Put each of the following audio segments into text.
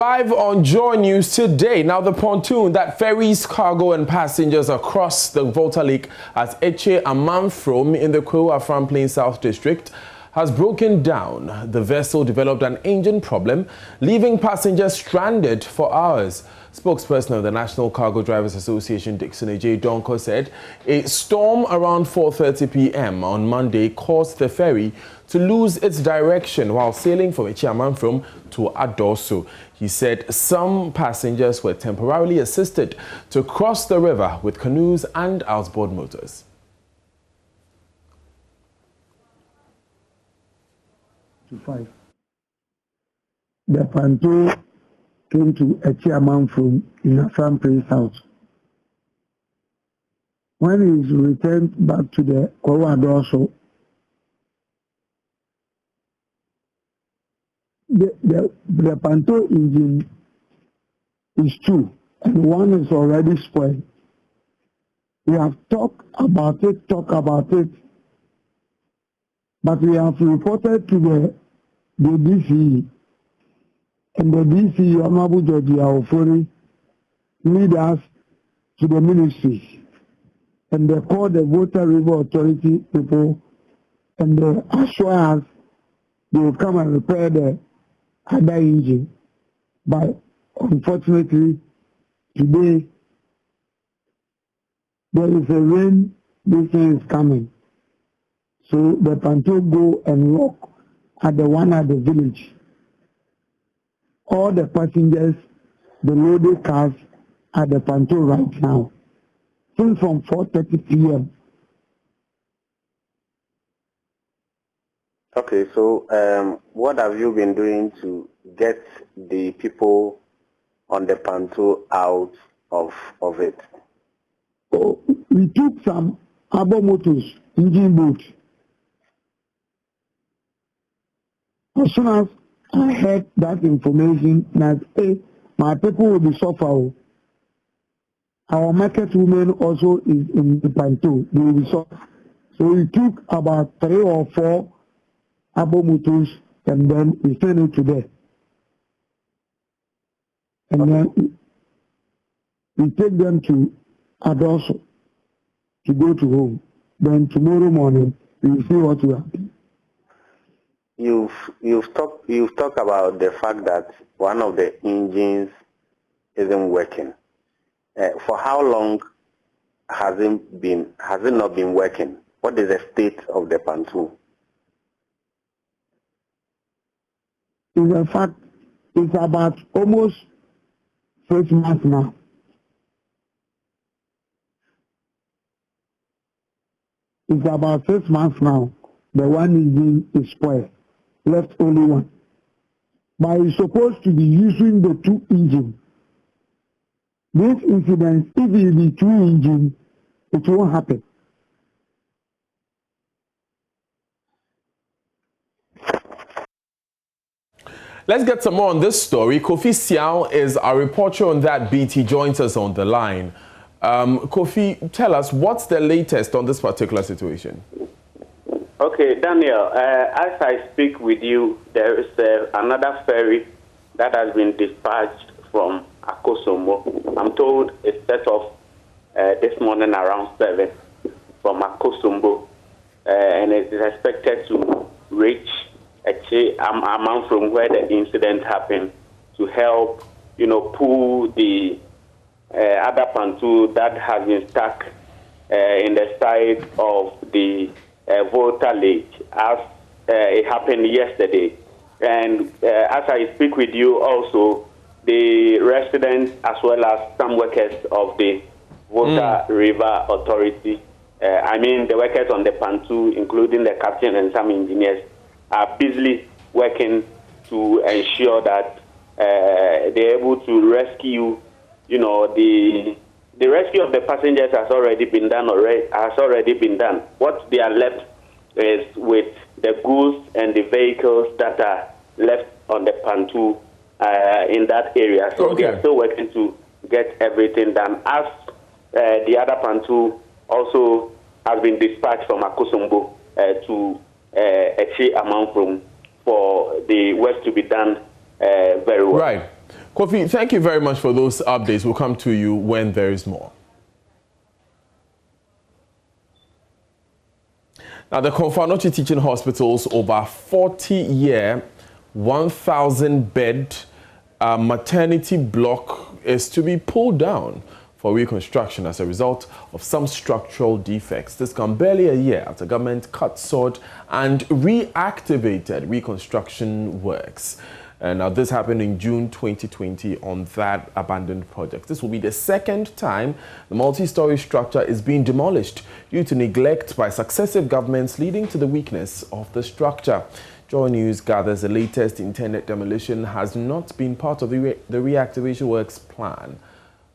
Live on Joy News today. Now, the pontoon that ferries cargo and passengers across the Volta Lake at Eche Amanfrom in the Kwewu-Afram Plain South District has broken down. The vessel developed an engine problem, leaving passengers stranded for hours. Spokesperson of the National Cargo Drivers Association, Dixon J. Donko, said a storm around 4:30 p.m. on Monday caused the ferry to lose its direction while sailing from Eche Amanfrom to Adoso. He said some passengers were temporarily assisted to cross the river with canoes and outboard motors. The Panto came to Eche Amanfrom in Afram Plain South. When he returned back to the Kwewu-Adoso, the Panto engine is two, and one is already spoiled. We have talked about it, but we have reported to the DC, and the DC, Honorable Judge Ofori, lead us to the ministry, and they call the Volta River Authority people, and they assure us they will come and repair the other engine. But unfortunately, today, there is a rain, this thing is coming. So the Panto go and walk at the one at the village. All the passengers, the loaded cars at the Panto right now, since from 4:30 p.m. Okay, so what have you been doing to get the people on the Panto out of it? So we took some other motors, engine boats. As soon as I heard that information that, hey, my people will be suffering. Our market women also is in the Panto, they will be suffering. So we took about 3 or 4 motors and then we sent it to them. And then we take them to Adoso to go to home. Then tomorrow morning we will see what will happen. You've talked about the fact that one of the engines isn't working. For how long has it not been working? What is the state of the Panto? In fact, it's about almost 6 months now. It's about 6 months now. The one engine is spoiled. Left only one. But it's supposed to be using the 2 engines. This incident, if it be 2 engines, it won't happen. Let's get some more on this story. Kofi Siao is our reporter on that beat. He joins us on the line. Kofi, tell us, what's the latest on this particular situation? Okay, Daniel, as I speak with you, there is another ferry that has been dispatched from Akosombo. I'm told it set off this morning around 7 from Akosombo, and it is expected to reach Eche Amanfrom where the incident happened to help, pull the other Panto that has been stuck in the side of the Volta Lake, as it happened yesterday. And as I speak with you also, the residents as well as some workers of the Volta River Authority, the workers on the Panto, including the captain and some engineers, are busily working to ensure that they're able to rescue, the rescue of the passengers has already been done. What they are left is with the goods and the vehicles that are left on the Panto in that area. So they are still working to get everything done. As the other Panto also has been dispatched from Akosombo to Eche Amanfrom for the work to be done very well. Right. Kofi, thank you very much for those updates. We'll come to you when there is more. Now, the Konfanochi Teaching Hospital's over 40-year, 1,000-bed maternity block is to be pulled down for reconstruction as a result of some structural defects. This comes barely a year after government cut sword and reactivated reconstruction works. And now this happened in June 2020 on that abandoned project. This will be the second time the multi-story structure is being demolished due to neglect by successive governments, leading to the weakness of the structure. Joy News gathers the latest intended demolition has not been part of the reactivation works plan.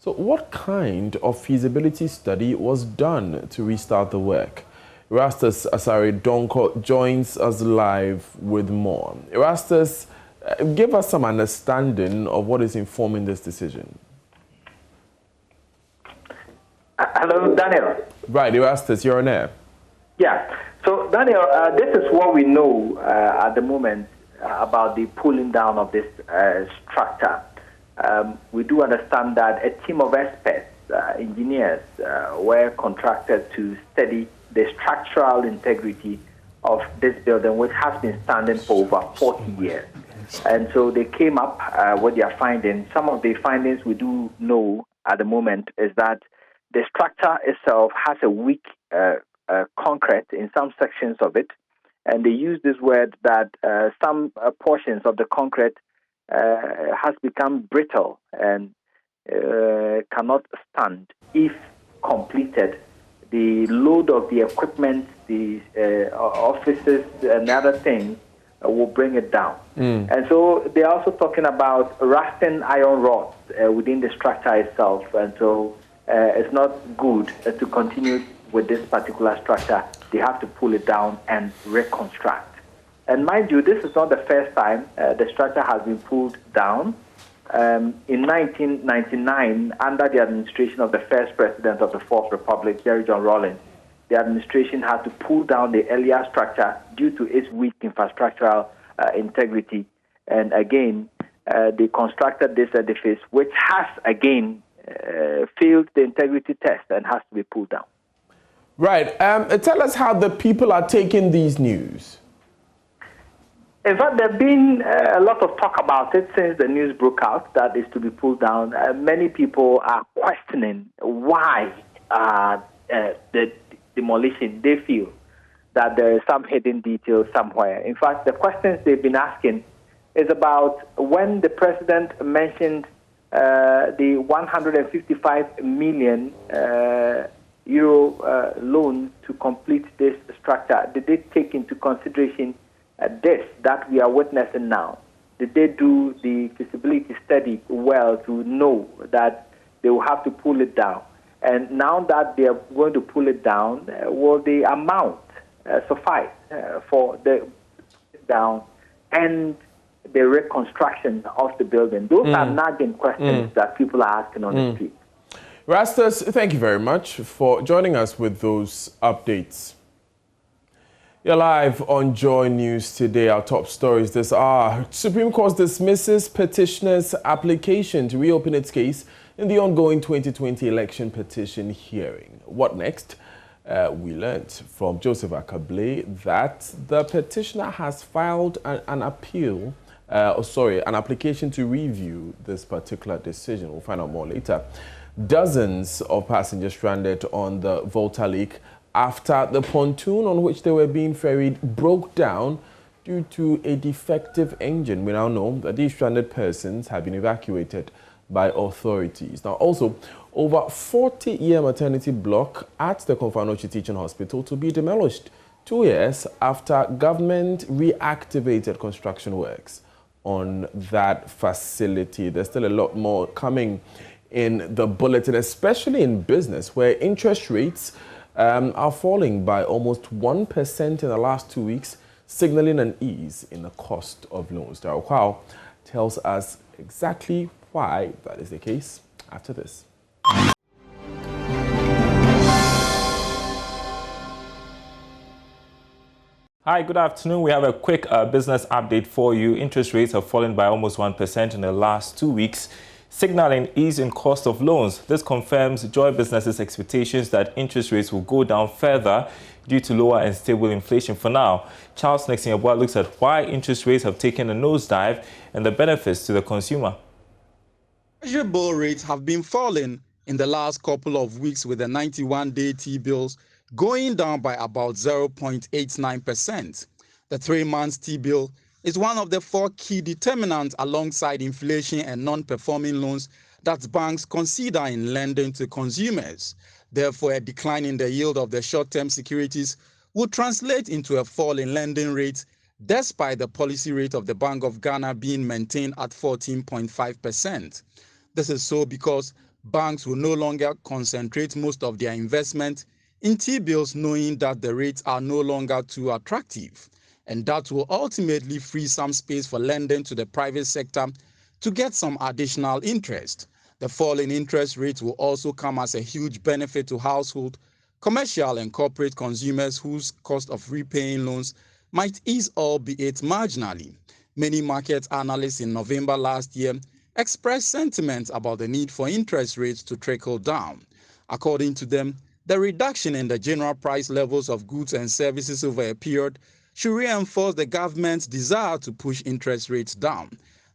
So what kind of feasibility study was done to restart the work? Erastus Asare Donko joins us live with more. Erastus, give us some understanding of what is informing this decision. Hello, Daniel. Right, Erastus, you're on air. Yeah. So, Daniel, this is what we know at the moment about the pulling down of this structure. We do understand that a team of experts, engineers, were contracted to study the structural integrity of this building, which has been standing for over 40 years. And so they came up with their findings. Some of the findings we do know at the moment is that the structure itself has a weak concrete in some sections of it. And they use this word that some portions of the concrete has become brittle and cannot stand if completed. The load of the equipment, the offices and other things will bring it down. And so they're also talking about rusting iron rods within the structure itself. And so it's not good to continue with this particular structure. They have to pull it down and reconstruct. And mind you, this is not the first time the structure has been pulled down. In 1999, under the administration of the first president of the Fourth Republic, Jerry John Rawlings, the administration had to pull down the earlier structure due to its weak infrastructural integrity. And again, they constructed this edifice, which has again failed the integrity test and has to be pulled down. Right. Tell us how the people are taking these news. In fact, there's been a lot of talk about it since the news broke out that is to be pulled down. Many people are questioning why the demolition. They feel that there is some hidden detail somewhere. In fact, the questions they've been asking is about when the president mentioned the 155 million euro loan to complete this structure. Did they take into consideration this that we are witnessing now? Did they do the feasibility study well to know that they will have to pull it down? And now that they are going to pull it down, will the amount suffice for the down and the reconstruction of the building? Those are nagging questions that people are asking on the street. Rastus, thank you very much for joining us with those updates. You're live on Joy News today. Our top stories this hour. Supreme Court dismisses petitioner's application to reopen its case in the ongoing 2020 election petition hearing. What next? We learned from Joseph Akable that the petitioner has filed an application to review this particular decision. We'll find out more later. Dozens of passengers stranded on the Volta Lake after the pontoon on which they were being ferried broke down due to a defective engine. We now know that these stranded persons have been evacuated by authorities. Now, also, over 40-year maternity block at the Konfanochi Teaching Hospital to be demolished 2 years after government reactivated construction works on that facility. There's still a lot more coming in the bulletin, especially in business, where interest rates are falling by almost 1% in the last 2 weeks, signaling an ease in the cost of loans. Darryl Kwao tells us exactly why that is the case after this. Hi, good afternoon. We have a quick business update for you. Interest rates have fallen by almost 1% in the last 2 weeks, signaling ease in cost of loans. This confirms Joy Business's expectations that interest rates will go down further due to lower and stable inflation for now. Charles Nexin looks at why interest rates have taken a nosedive and the benefits to the consumer. Treasury bill rates have been falling in the last couple of weeks, with the 91-day T-bills going down by about 0.89%. The 3-month T-bill is one of the 4 key determinants alongside inflation and non-performing loans that banks consider in lending to consumers. Therefore, a decline in the yield of the short-term securities would translate into a fall in lending rates, despite the policy rate of the Bank of Ghana being maintained at 14.5%. This is so because banks will no longer concentrate most of their investment in T-bills, knowing that the rates are no longer too attractive, and that will ultimately free some space for lending to the private sector to get some additional interest. The fall in interest rates will also come as a huge benefit to household, commercial and corporate consumers whose cost of repaying loans might ease, albeit marginally. Many market analysts in November last year expressed sentiments about the need for interest rates to trickle down. According to them, the reduction in the general price levels of goods and services over a period should reinforce the government's desire to push interest rates down.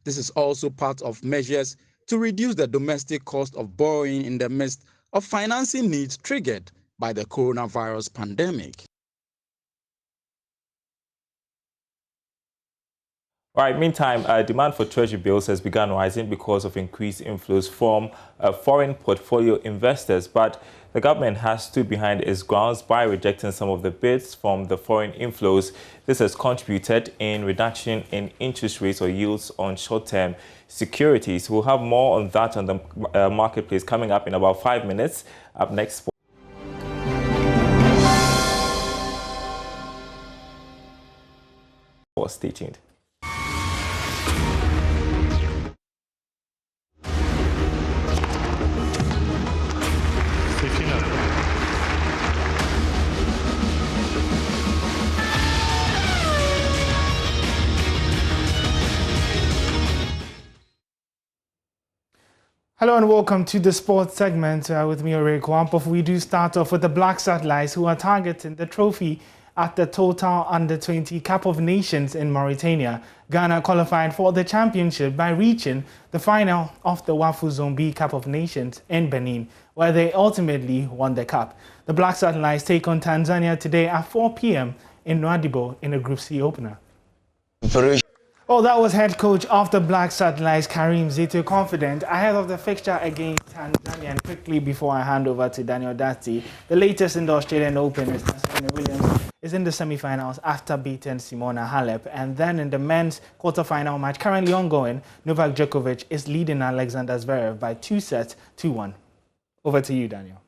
This is also part of measures to reduce the domestic cost of borrowing in the midst of financing needs triggered by the coronavirus pandemic. All right, meantime, demand for treasury bills has begun rising because of increased inflows from foreign portfolio investors, but the government has stood behind its grounds by rejecting some of the bids from the foreign inflows. This has contributed in reduction in interest rates or yields on short-term securities. We'll have more on that on the marketplace coming up in about 5 minutes. Up next. Stay tuned. Hello and welcome to the sports segment with me, Ore Kwampof. We do start off with the Black Satellites, who are targeting the trophy at the Total Under-20 Cup of Nations in Mauritania. Ghana qualified for the championship by reaching the final of the Wafu Zone B Cup of Nations in Benin, where they ultimately won the cup. The Black Satellites take on Tanzania today at 4 p.m. in Nwadibo in a Group C opener. Well, that was head coach of the Black Satellites, Karim Zito, confident ahead of the fixture against Tanzania. And quickly, before I hand over to Daniel Dati, the latest in the Australian Open is Serena Williams is in the semi-finals after beating Simona Halep. And then in the men's quarter-final match currently ongoing, Novak Djokovic is leading Alexander Zverev by 2-1. Over to you, Daniel.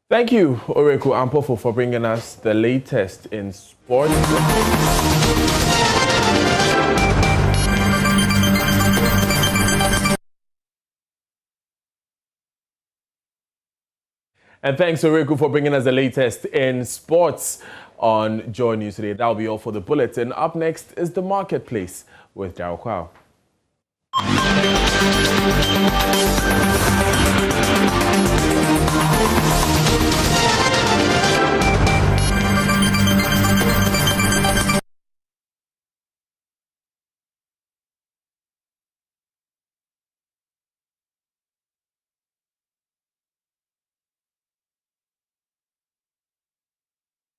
Thank you, Oreku Ampofo, for bringing us the latest in sports. And thanks, Oreku, for bringing us the latest in sports on Joy News today. That'll be all for the bulletin. Up next is the marketplace with Darryl Kwao.